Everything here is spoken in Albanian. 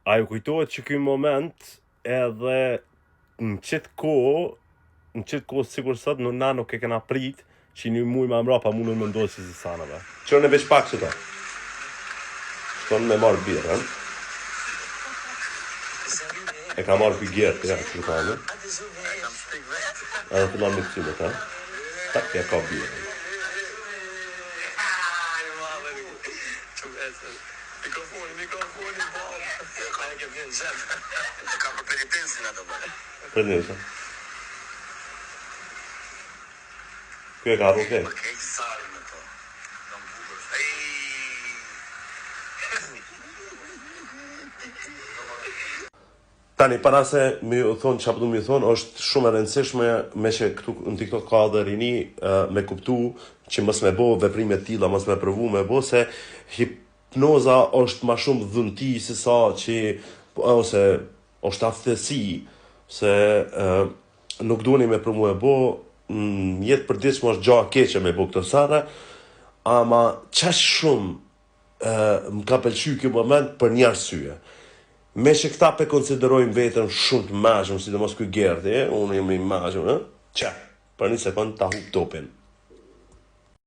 A ju kujtohet që ky moment edhe në qëtë kohë sikur sot në na nuk e kena prit që një muj ma mrapa mundën më ndodhë si sanave. Qërën e veç pak që ta. Shtonë me marrë birën. E ka marrë për gjertë, ja, që ka në. Edhe fillan me këtyme, ta. Tak, ja ka birën. Mikrofoni, ka për penitensin ato bële. Penitensin. Kjo e ka arru ke? Më kejtë zarë me to. Në më bugër. Tani, para se mi thonë që apëtu mi thonë, është shumë e rëndësishme me që këtu në TikTok ka dhe rini me kuptu që mës me bo veprime tila, mës me përvu me bo se hipnoza është ma shumë dhunti se sa që ose është aftësi se nuk duheni me përmu e bo jetë për ditë që më është gja keqe me bo këto sara ama qash shumë më ka pëlqy kjo moment për një arsye. Me që këta pe konsiderojmë vetën shumë të mashëm, si dhe mos kuj gerti, unë jemi mashëm, që, për një sekund ta hup topin.